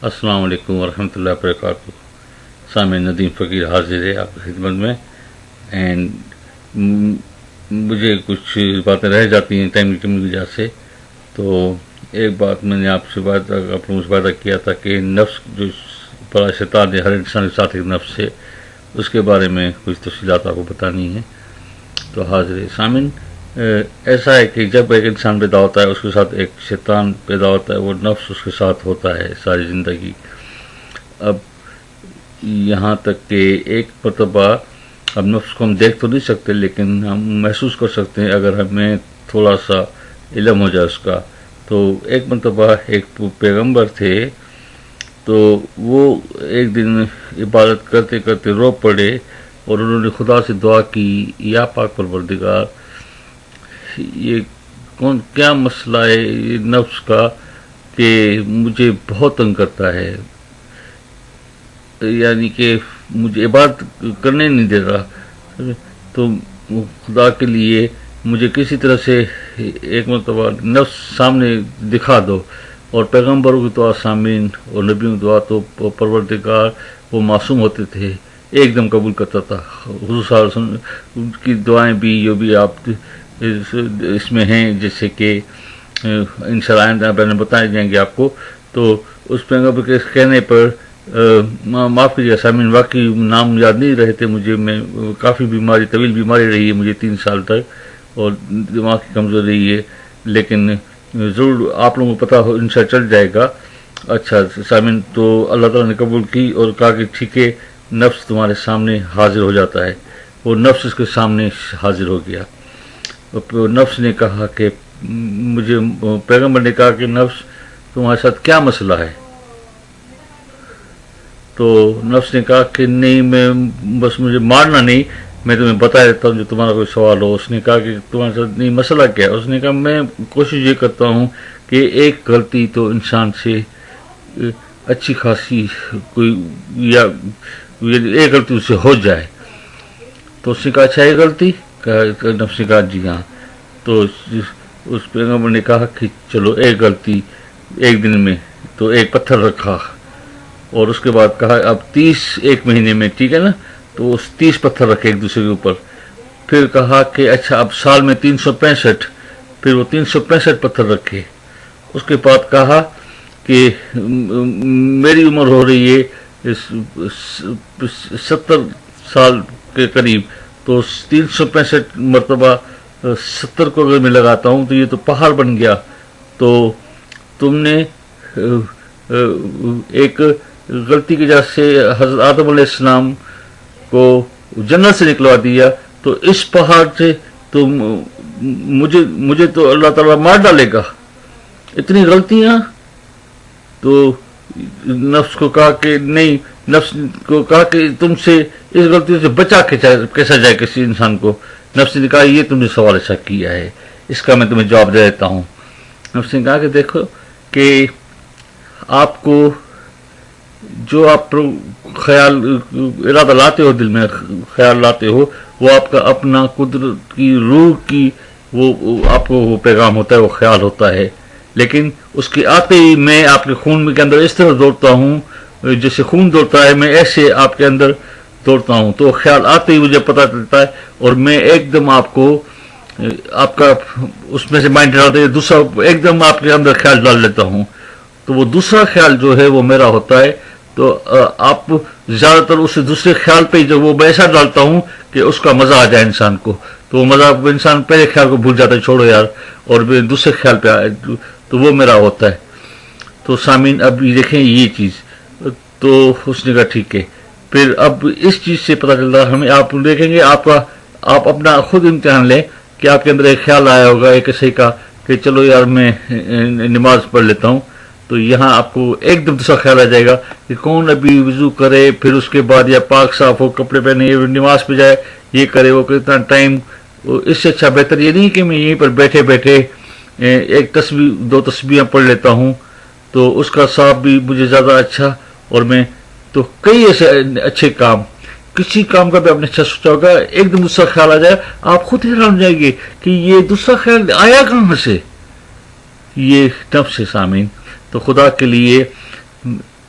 السلام علیکم ورحمۃ اللہ وبرکاتہ. سامعین، ندیم فقیر حاضر ہے آپ کی خدمت میں. اینڈ مجھے کچھ باتیں رہ جاتی ہیں ٹائم کی کمی کی وجہ سے. تو ایک بات میں نے آپ لوگوں سے وعدہ کیا تھا کہ نفس جو بڑا شیطان ہے، ہر انسان کے ساتھ ایک نفس ہے، اس کے بارے میں کچھ تفصیلات آپ کو بتانی ہیں. تو حاضر ہے سامعین، ایسا ہے کہ جب ایک انسان پیدا ہوتا ہے اس کے ساتھ ایک شیطان پیدا ہوتا ہے، وہ نفس اس کے ساتھ ہوتا ہے ساری زندگی. اب یہاں تک کہ ایک مرتبہ اب نفس کو ہم دیکھ تو نہیں سکتے، لیکن ہم محسوس کر سکتے ہیں اگر ہمیں تھوڑا سا علم ہو جائے اس کا. تو ایک مرتبہ ایک پیغمبر تھے، تو وہ ایک دن عبادت کرتے کرتے رو پڑے اور انہوں نے خدا سے دعا کی، یا پاک پروردگار، یہ کیا مسئلہ ہے یہ نفس کا کہ مجھے بہت تنگ کرتا ہے، یعنی کہ مجھے عبادت کرنے نہیں دے رہا. تو خدا کے لیے مجھے کسی طرح سے ایک مرتبہ نفس سامنے دکھا دو. اور پیغمبروں کی دعا سامعین اور نبیوں کی دعا تو پروردگار وہ معصوم ہوتے تھے، ایک دم قبول کرتا تھا. حضور صلی اللہ علیہ وسلم ان کی دعائیں بھی جو بھی آپ اس میں ہیں، جیسے کہ انشاءاللہ آئندہ میں بتائے جائیں گے آپ کو. تو اس پیغمبر کے کہنے پر معاف کیجیے سامعین، واقعی نام یاد نہیں رہے تھے مجھے. میں کافی طویل بیماری رہی ہے مجھے 3 سال تک، اور دماغ کی کمزوری رہی ہے، لیکن ضرور آپ لوگوں کو پتہ ہو انشاءاللہ چل جائے گا. اچھا سامعین، تو اللہ تعالیٰ نے قبول کی اور کہا کہ ٹھیک ہے، نفس تمہارے سامنے حاضر ہو جاتا ہے. وہ نفس اس کے سامنے حاضر ہو گیا. نفس نے کہا کہ مجھے پیغمبر نے کہا کہ نفس تمہارے ساتھ کیا مسئلہ ہے؟ تو نفس نے کہا کہ نہیں، میں بس مجھے مارنا نہیں، میں تمہیں بتا دیتا ہوں جو تمہارا کوئی سوال ہو. اس نے کہا کہ تمہارے ساتھ نہیں مسئلہ کیا ہے؟ اس نے کہا میں کوشش یہ کرتا ہوں کہ ایک غلطی تو انسان سے اچھی خاصی کوئی یا ایک غلطی اس سے ہو جائے. تو اس نے کہا اچھا ایک غلطی؟ نفس نے کہا جی ہاں. تو اس پیغمبر نے کہا کہ چلو ایک غلطی ایک دن میں، تو ایک پتھر رکھا اور اس کے بعد کہا اب 30 ایک مہینے میں، ٹھیک ہے نا، تو اس 30 پتھر رکھے ایک دوسرے کے اوپر. پھر کہا کہ اچھا اب سال میں 365، پھر وہ 365 پتھر رکھے. اس کے بعد کہا کہ میری عمر ہو رہی ہے 70 سال کے قریب، تو 365 مرتبہ 70 کو اگر میں لگاتا ہوں تو یہ تو پہاڑ بن گیا. تو تم نے ایک غلطی کی وجہ سے حضرت آدم علیہ السلام کو جنت سے نکلوا دیا، تو اس پہاڑ سے تو مجھے تو اللہ تعالیٰ مار ڈالے گا. اتنی غلطیاں. تو نفس کو کہا کہ نہیں، نفس کو کہا کہ تم سے اس غلطی سے بچا کیسا جائے کسی انسان کو. نفس نے کہا یہ تم نے سوال ایسا کیا ہے، اس کا میں تمہیں جواب دے دیتا ہوں. نفس نے کہا کہ دیکھو کہ آپ کو جو آپ خیال ارادہ لاتے ہو، دل میں خیال لاتے ہو، وہ آپ کا اپنا قدرت کی روح کی وہ آپ کو وہ پیغام ہوتا ہے، وہ خیال ہوتا ہے. لیکن اس کے آتے ہی میں آپ کے خون کے اندر اس طرح دوڑتا ہوں جیسے خون دوڑتا ہے، میں ایسے آپ کے اندر دوڑتا ہوں. تو خیال آتے ہی مجھے پتہ چلتا ہے اور میں ایک دم آپ کو آپ کا اس میں سے مائنڈ ڈالتے ہیں، دوسرا ایک دم آپ کے اندر خیال ڈال لیتا ہوں. تو وہ دوسرا خیال جو ہے وہ میرا ہوتا ہے. تو آپ زیادہ تر اس دوسرے خیال پہ جو وہ میں ایسا ڈالتا ہوں کہ اس کا مزہ آ جائے انسان کو. تو وہ مزہ انسان پہلے خیال کو بھول جاتا ہے، چھوڑو یار، اور دوسرے خیال پہ آئے، تو وہ میرا ہوتا ہے. تو سامعین اب یہ دیکھیں یہ چیز. تو اس نے کہا ٹھیک ہے. پھر اب اس چیز سے پتہ چلتا ہے ہمیں، آپ دیکھیں گے آپ اپنا خود امتحان لیں کہ آپ کے اندر ایک خیال آیا ہوگا ایک ایسے کا کہ چلو یار میں نماز پڑھ لیتا ہوں. تو یہاں آپ کو ایک دم دوسرا خیال آ جائے گا کہ کون ابھی وضو کرے، پھر اس کے بعد یا پاک صاف ہو، کپڑے پہنے، نماز پہ جائے، یہ کرے وہ کرے. اتنا ٹائم اس سے اچھا بہتر یہ نہیں کہ میں یہیں پر بیٹھے بیٹھے ایک تسبیح 2 تسبیحاں پڑھ لیتا ہوں، تو اس کا ثواب بھی مجھے زیادہ اچھا. اور میں تو کئی ایسے اچھے کام، کسی کام کا بھی آپ نے اچھا سوچا ہوگا، ایک دم دوسرا خیال آ جائے، آپ خود حیران ہو جائیں گے کہ یہ دوسرا خیال آیا کہاں سے. یہ نفس ہے سامعین. تو خدا کے لیے